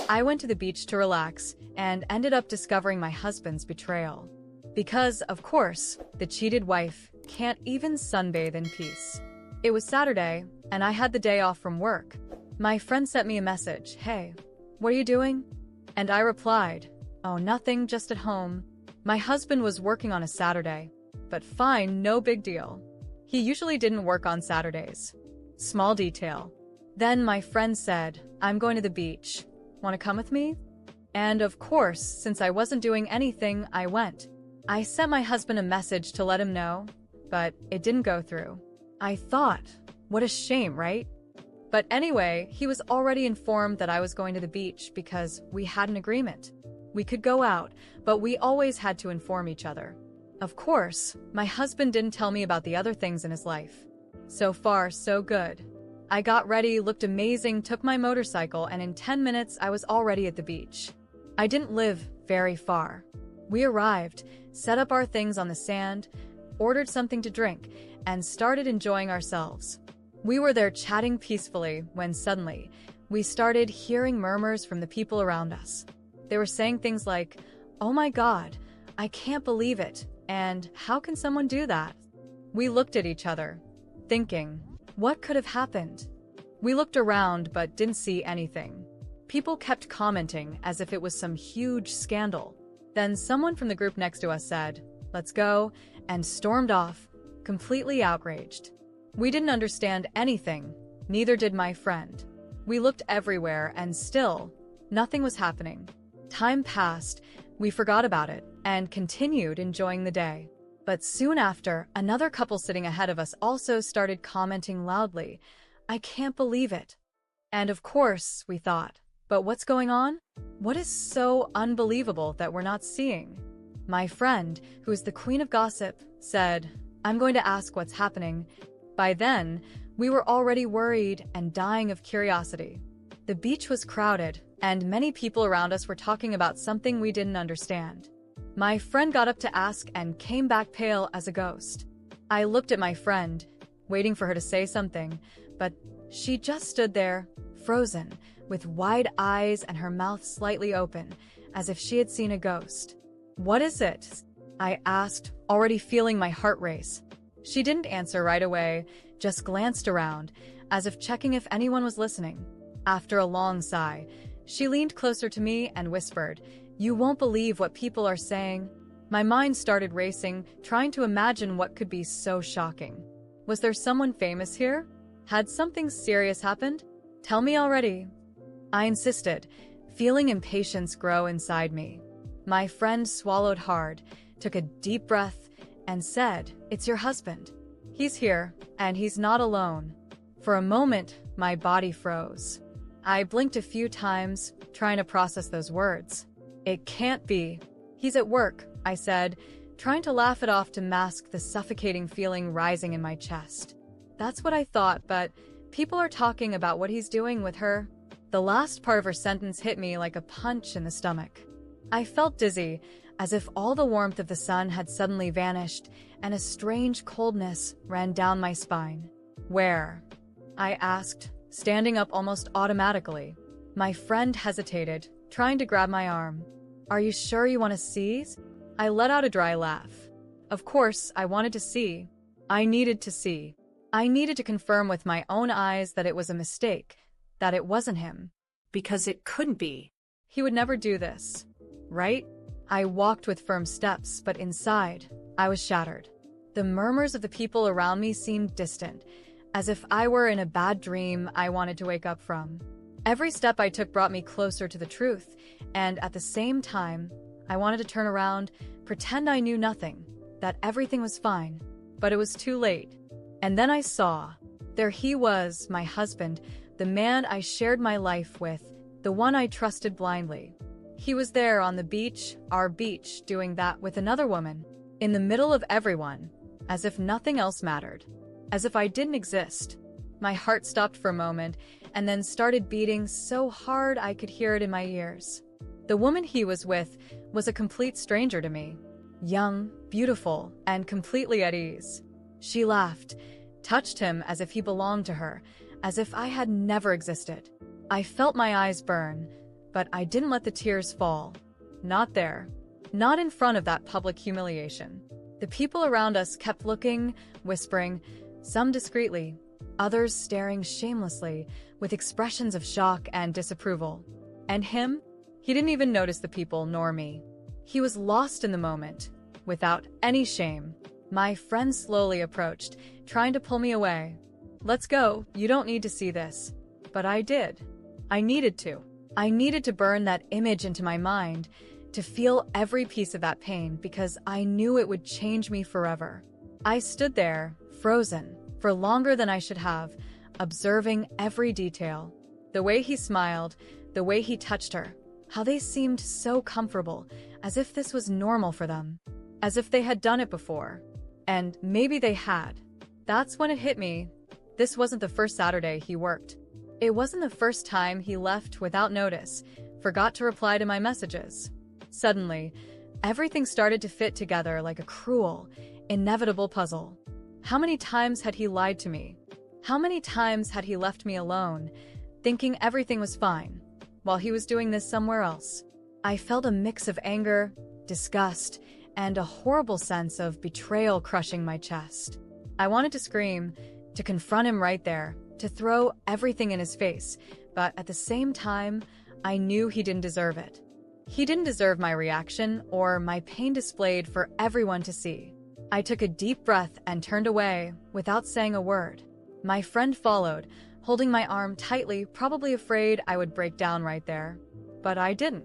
I went to the beach to relax and ended up discovering my husband's betrayal. Because, of course, the cheated wife can't even sunbathe in peace. It was Saturday, and I had the day off from work. My friend sent me a message, "Hey, what are you doing?" And I replied, "Oh, nothing, just at home." My husband was working on a Saturday, but fine, no big deal. He usually didn't work on Saturdays. Small detail. Then my friend said, "I'm going to the beach. Want to come with me?" And of course, since I wasn't doing anything, I went. I sent my husband a message to let him know, but it didn't go through. I thought, what a shame, right? But anyway, he was already informed that I was going to the beach because we had an agreement. We could go out, but we always had to inform each other. Of course, my husband didn't tell me about the other things in his life. So far, so good. I got ready, looked amazing, took my motorcycle, and in 10 minutes I was already at the beach. I didn't live very far. We arrived, set up our things on the sand, ordered something to drink, and started enjoying ourselves. We were there chatting peacefully when suddenly, we started hearing murmurs from the people around us. They were saying things like, "Oh my God, I can't believe it," and "How can someone do that?" We looked at each other, thinking, what could have happened? We looked around but didn't see anything. People kept commenting as if it was some huge scandal. Then someone from the group next to us said, "Let's go," and stormed off, completely outraged. We didn't understand anything, neither did my friend. We looked everywhere and still, nothing was happening. Time passed, we forgot about it, and continued enjoying the day. But soon after, another couple sitting ahead of us also started commenting loudly, "I can't believe it." And of course, we thought, but what's going on? What is so unbelievable that we're not seeing? My friend, who is the queen of gossip, said, "I'm going to ask what's happening." By then, we were already worried and dying of curiosity. The beach was crowded, and many people around us were talking about something we didn't understand. My friend got up to ask and came back pale as a ghost. I looked at my friend, waiting for her to say something, but she just stood there, frozen, with wide eyes and her mouth slightly open, as if she had seen a ghost. "What is it?" I asked, already feeling my heart race. She didn't answer right away, just glanced around, as if checking if anyone was listening. After a long sigh, she leaned closer to me and whispered, "You won't believe what people are saying." My mind started racing, trying to imagine what could be so shocking. Was there someone famous here? Had something serious happened? Tell me already. I insisted, feeling impatience grow inside me. My friend swallowed hard, took a deep breath, and said, "It's your husband. He's here, and he's not alone." For a moment, my body froze. I blinked a few times, trying to process those words. "It can't be. He's at work," I said, trying to laugh it off to mask the suffocating feeling rising in my chest. That's what I thought, but people are talking about what he's doing with her. The last part of her sentence hit me like a punch in the stomach. I felt dizzy, as if all the warmth of the sun had suddenly vanished, and a strange coldness ran down my spine. "Where?" I asked, standing up almost automatically. My friend hesitated, trying to grab my arm. "Are you sure you want to see?" I let out a dry laugh. Of course, I wanted to see. I needed to see. I needed to confirm with my own eyes that it was a mistake, that it wasn't him. Because it couldn't be. He would never do this. Right? I walked with firm steps, but inside, I was shattered. The murmurs of the people around me seemed distant, as if I were in a bad dream I wanted to wake up from. Every step I took brought me closer to the truth, and at the same time, I wanted to turn around, pretend I knew nothing, that everything was fine. But it was too late. And then I saw. There he was, my husband, the man I shared my life with, the one I trusted blindly. He was there on the beach, our beach, doing that with another woman, in the middle of everyone, as if nothing else mattered, as if I didn't exist. My heart stopped for a moment, and then started beating so hard I could hear it in my ears. The woman he was with was a complete stranger to me, young, beautiful, and completely at ease. She laughed, touched him as if he belonged to her, as if I had never existed. I felt my eyes burn, But I didn't let the tears fall. Not there. Not in front of that public humiliation. The people around us kept looking, whispering, some discreetly, others staring shamelessly, with expressions of shock and disapproval. And him? He didn't even notice the people nor me. He was lost in the moment, without any shame. My friend slowly approached, trying to pull me away. Let's go, you don't need to see this. But I did. I needed to. I needed to burn that image into my mind, to feel every piece of that pain because I knew it would change me forever. I stood there, frozen, for longer than I should have, observing every detail. The way he smiled, the way he touched her, how they seemed so comfortable, as if this was normal for them, as if they had done it before. And maybe they had. That's when it hit me. This wasn't the first Saturday he worked. It wasn't the first time he left without notice, forgot to reply to my messages. Suddenly, everything started to fit together like a cruel, inevitable puzzle. How many times had he lied to me? How many times had he left me alone, thinking everything was fine, while he was doing this somewhere else? I felt a mix of anger, disgust, and a horrible sense of betrayal crushing my chest. I wanted to scream, to confront him right there, to throw everything in his face, but at the same time, I knew he didn't deserve it. He didn't deserve my reaction or my pain displayed for everyone to see. I took a deep breath and turned away without saying a word. My friend followed, holding my arm tightly, probably afraid I would break down right there. But I didn't.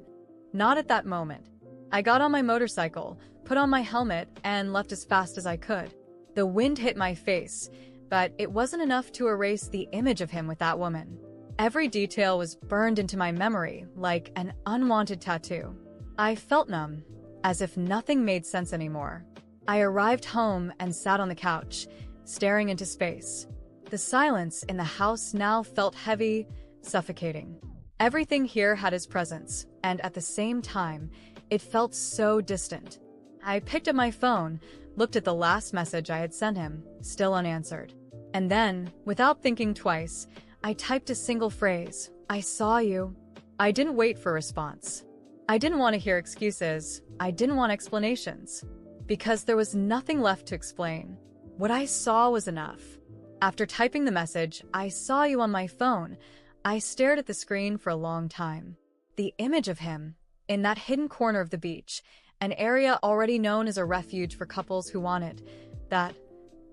Not at that moment. I got on my motorcycle, put on my helmet, and left as fast as I could. The wind hit my face, but it wasn't enough to erase the image of him with that woman. Every detail was burned into my memory like an unwanted tattoo. I felt numb, as if nothing made sense anymore. I arrived home and sat on the couch, staring into space. The silence in the house now felt heavy, suffocating. Everything here had his presence, and at the same time, it felt so distant. I picked up my phone, looked at the last message I had sent him, still unanswered. And then, without thinking twice, I typed a single phrase, "I saw you." I didn't wait for a response. I didn't want to hear excuses. I didn't want explanations. Because there was nothing left to explain. What I saw was enough. After typing the message, "I saw you" on my phone, I stared at the screen for a long time. The image of him, in that hidden corner of the beach, an area already known as a refuge for couples who wanted, that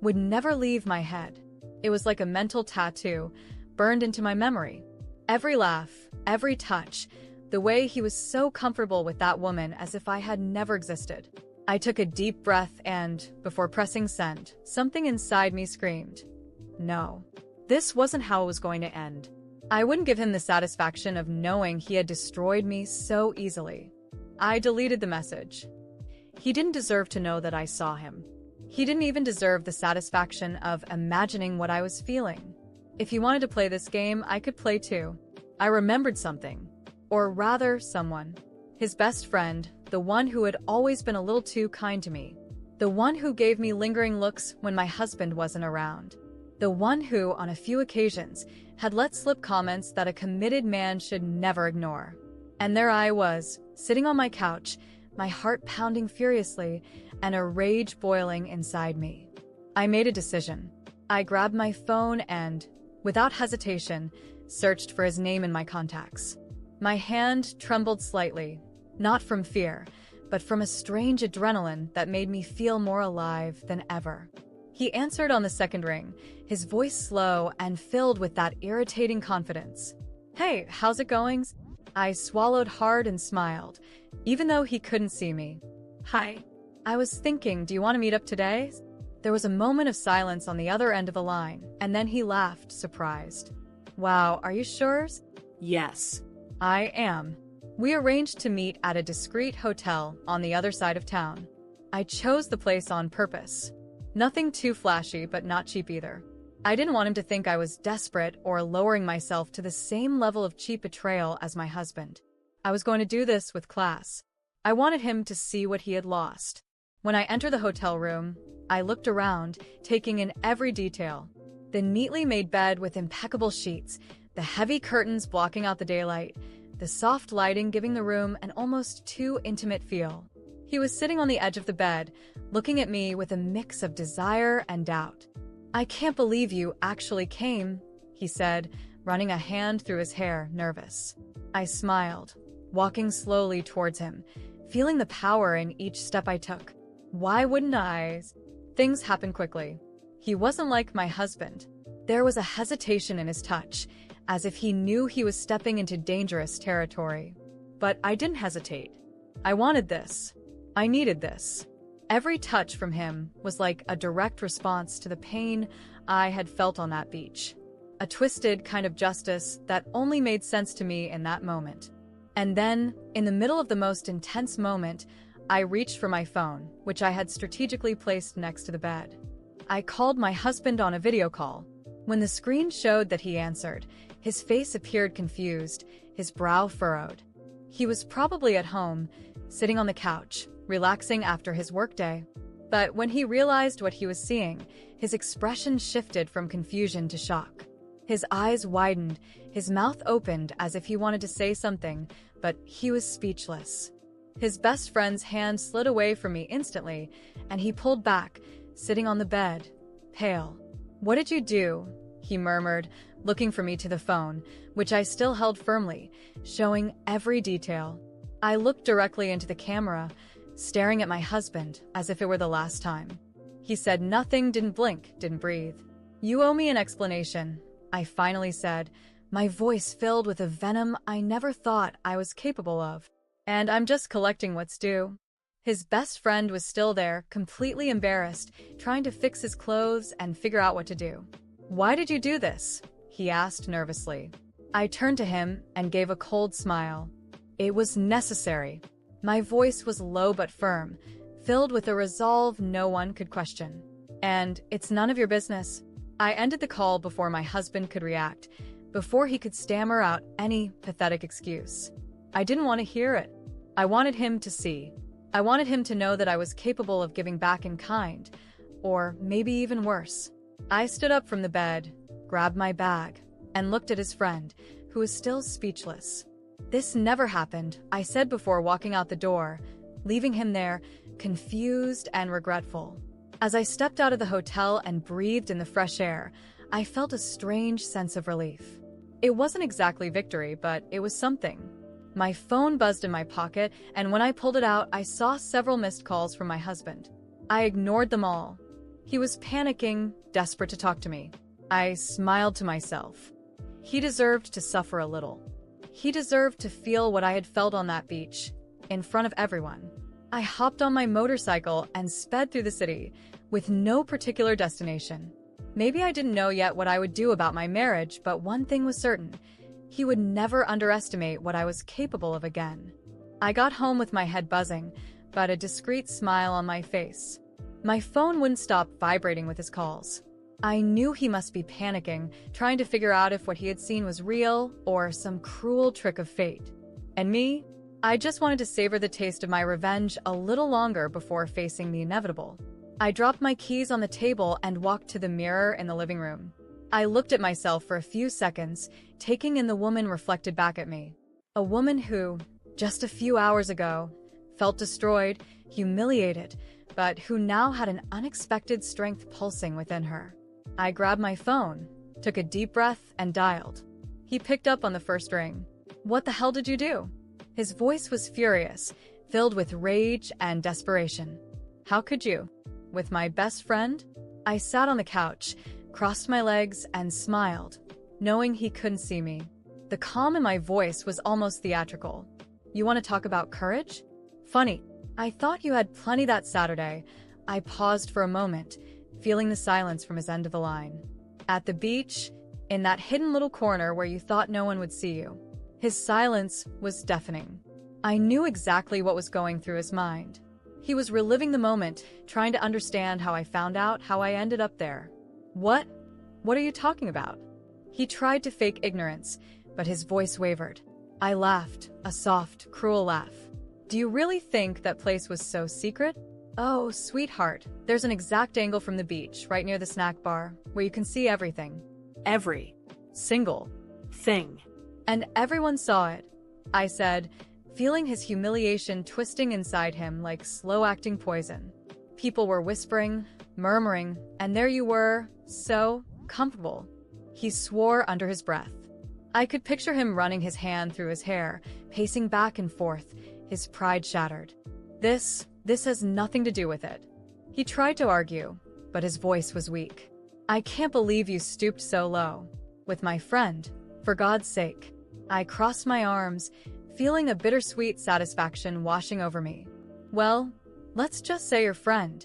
would never leave my head. It was like a mental tattoo, burned into my memory. Every laugh, every touch, the way he was so comfortable with that woman as if I had never existed. I took a deep breath and, before pressing send, something inside me screamed, no. This wasn't how it was going to end. I wouldn't give him the satisfaction of knowing he had destroyed me so easily. I deleted the message. He didn't deserve to know that I saw him. He didn't even deserve the satisfaction of imagining what I was feeling. If he wanted to play this game, I could play too. I remembered something. Or rather, someone. His best friend, the one who had always been a little too kind to me. The one who gave me lingering looks when my husband wasn't around. The one who, on a few occasions, had let slip comments that a committed man should never ignore. And there I was, sitting on my couch, my heart pounding furiously, and a rage boiling inside me. I made a decision. I grabbed my phone and, without hesitation, searched for his name in my contacts. My hand trembled slightly, not from fear, but from a strange adrenaline that made me feel more alive than ever. He answered on the second ring, his voice slow and filled with that irritating confidence. "Hey, how's it going?" I swallowed hard and smiled, even though he couldn't see me. "Hi. I was thinking, do you want to meet up today?" There was a moment of silence on the other end of the line, and then he laughed, surprised. "Wow, are you sure?" "Yes, I am." We arranged to meet at a discreet hotel on the other side of town. I chose the place on purpose. Nothing too flashy, but not cheap either. I didn't want him to think I was desperate or lowering myself to the same level of cheap betrayal as my husband. I was going to do this with class. I wanted him to see what he had lost. When I entered the hotel room, I looked around, taking in every detail. The neatly made bed with impeccable sheets, the heavy curtains blocking out the daylight, the soft lighting giving the room an almost too intimate feel. He was sitting on the edge of the bed, looking at me with a mix of desire and doubt. "I can't believe you actually came," he said, running a hand through his hair, nervous. I smiled, walking slowly towards him, feeling the power in each step I took. Why wouldn't I? Things happened quickly. He wasn't like my husband. There was a hesitation in his touch, as if he knew he was stepping into dangerous territory. But I didn't hesitate. I wanted this. I needed this. Every touch from him was like a direct response to the pain I had felt on that beach. A twisted kind of justice that only made sense to me in that moment. And then, in the middle of the most intense moment, I reached for my phone, which I had strategically placed next to the bed. I called my husband on a video call. When the screen showed that he answered, his face appeared confused, his brow furrowed. He was probably at home, sitting on the couch, relaxing after his workday. But when he realized what he was seeing, his expression shifted from confusion to shock. His eyes widened, his mouth opened as if he wanted to say something, but he was speechless. His best friend's hand slid away from me instantly, and he pulled back, sitting on the bed, pale. "What did you do?" he murmured, looking for me to the phone, which I still held firmly, showing every detail. I looked directly into the camera, staring at my husband as if it were the last time. He said nothing, didn't blink, didn't breathe. "You owe me an explanation," I finally said, my voice filled with a venom I never thought I was capable of. "And I'm just collecting what's due." His best friend was still there, completely embarrassed, trying to fix his clothes and figure out what to do. "Why did you do this?" he asked nervously. I turned to him and gave a cold smile. "It was necessary." My voice was low but firm, filled with a resolve no one could question. "And it's none of your business." I ended the call before my husband could react, before he could stammer out any pathetic excuse. I didn't want to hear it. I wanted him to see. I wanted him to know that I was capable of giving back in kind, or maybe even worse. I stood up from the bed, grabbed my bag, and looked at his friend, who was still speechless. "This never happened," I said before walking out the door, leaving him there, confused and regretful. As I stepped out of the hotel and breathed in the fresh air, I felt a strange sense of relief. It wasn't exactly victory, but it was something. My phone buzzed in my pocket, and when I pulled it out, I saw several missed calls from my husband. I ignored them all. He was panicking, desperate to talk to me. I smiled to myself. He deserved to suffer a little. He deserved to feel what I had felt on that beach, in front of everyone. I hopped on my motorcycle and sped through the city, with no particular destination. Maybe I didn't know yet what I would do about my marriage, but one thing was certain. He would never underestimate what I was capable of again. I got home with my head buzzing, but a discreet smile on my face. My phone wouldn't stop vibrating with his calls. I knew he must be panicking, trying to figure out if what he had seen was real or some cruel trick of fate. And me? I just wanted to savor the taste of my revenge a little longer before facing the inevitable. I dropped my keys on the table and walked to the mirror in the living room. I looked at myself for a few seconds, taking in the woman reflected back at me. A woman who, just a few hours ago, felt destroyed, humiliated, but who now had an unexpected strength pulsing within her. I grabbed my phone, took a deep breath, and dialed. He picked up on the first ring. "What the hell did you do?" His voice was furious, filled with rage and desperation. "How could you? With my best friend?" I sat on the couch, crossed my legs, and smiled, knowing he couldn't see me. The calm in my voice was almost theatrical. "You want to talk about courage? Funny. I thought you had plenty that Saturday." I paused for a moment, feeling the silence from his end of the line. "At the beach, in that hidden little corner where you thought no one would see you." His silence was deafening. I knew exactly what was going through his mind. He was reliving the moment, trying to understand how I found out how I ended up there. What? What are you talking about?" He tried to fake ignorance, but his voice wavered. I laughed, a soft, cruel laugh. "Do you really think that place was so secret?" "Oh, sweetheart, there's an exact angle from the beach, right near the snack bar, where you can see everything. Every single thing. And everyone saw it. I said, feeling his humiliation twisting inside him like slow-acting poison. People were whispering, murmuring, and there you were, so comfortable. He swore under his breath. I could picture him running his hand through his hair, pacing back and forth, his pride shattered. This has nothing to do with it. He tried to argue, but his voice was weak. I can't believe you stooped so low. With my friend, for God's sake. I crossed my arms, feeling a bittersweet satisfaction washing over me. Well, let's just say your friend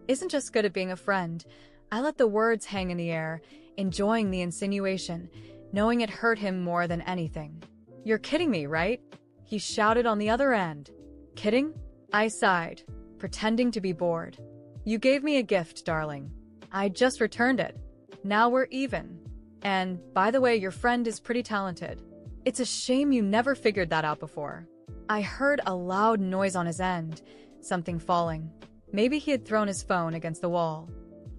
isn't just good at being a friend. I let the words hang in the air, enjoying the insinuation, knowing it hurt him more than anything. You're kidding me, right? He shouted on the other end. Kidding? I sighed, pretending to be bored. You gave me a gift, darling. I just returned it. Now we're even. And, by the way, your friend is pretty talented. It's a shame you never figured that out before. I heard a loud noise on his end, something falling. Maybe he had thrown his phone against the wall.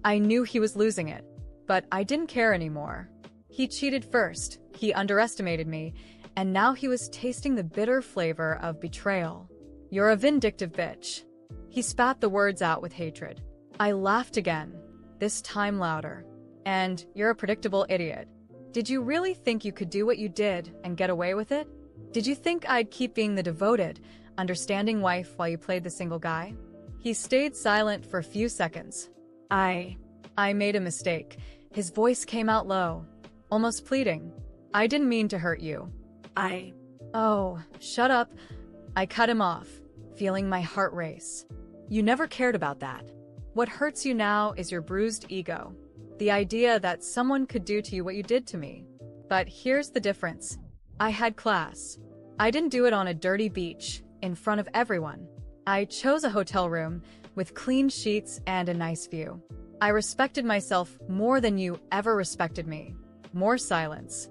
I knew he was losing it, but I didn't care anymore. He cheated first, he underestimated me, and now he was tasting the bitter flavor of betrayal. You're a vindictive bitch. He spat the words out with hatred. I laughed again, this time louder. And you're a predictable idiot. Did you really think you could do what you did and get away with it? Did you think I'd keep being the devoted, understanding wife while you played the single guy? He stayed silent for a few seconds. I made a mistake. His voice came out low, almost pleading. I didn't mean to hurt you. Oh, shut up. I cut him off, feeling my heart race. You never cared about that. What hurts you now is your bruised ego. The idea that someone could do to you what you did to me. But here's the difference. I had class. I didn't do it on a dirty beach, in front of everyone. I chose a hotel room with clean sheets and a nice view. I respected myself more than you ever respected me. More silence.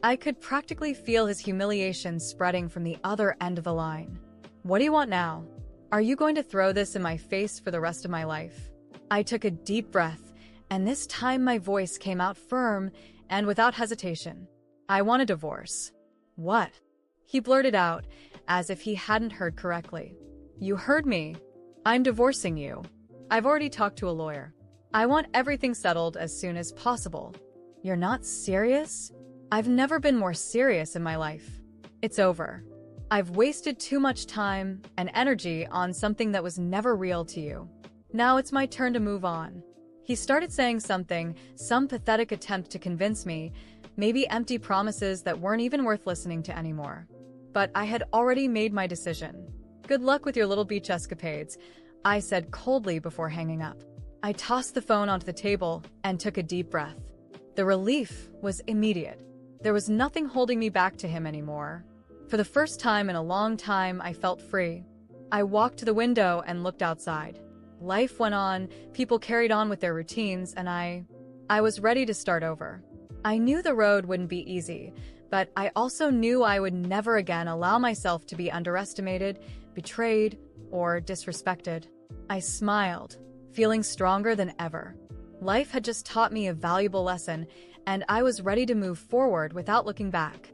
I could practically feel his humiliation spreading from the other end of the line. What do you want now? Are you going to throw this in my face for the rest of my life? I took a deep breath, and this time my voice came out firm and without hesitation. I want a divorce. What? He blurted out, as if he hadn't heard correctly. You heard me. I'm divorcing you. I've already talked to a lawyer. I want everything settled as soon as possible. You're not serious? I've never been more serious in my life. It's over. I've wasted too much time and energy on something that was never real to you. Now it's my turn to move on. He started saying something, some pathetic attempt to convince me, maybe empty promises that weren't even worth listening to anymore. But I had already made my decision. Good luck with your little beach escapades, I said coldly before hanging up. I tossed the phone onto the table and took a deep breath. The relief was immediate. There was nothing holding me back to him anymore. For the first time in a long time, I felt free. I walked to the window and looked outside. Life went on, people carried on with their routines, and I was ready to start over. I knew the road wouldn't be easy, but I also knew I would never again allow myself to be underestimated, betrayed, or disrespected. I smiled, feeling stronger than ever. Life had just taught me a valuable lesson, and I was ready to move forward without looking back.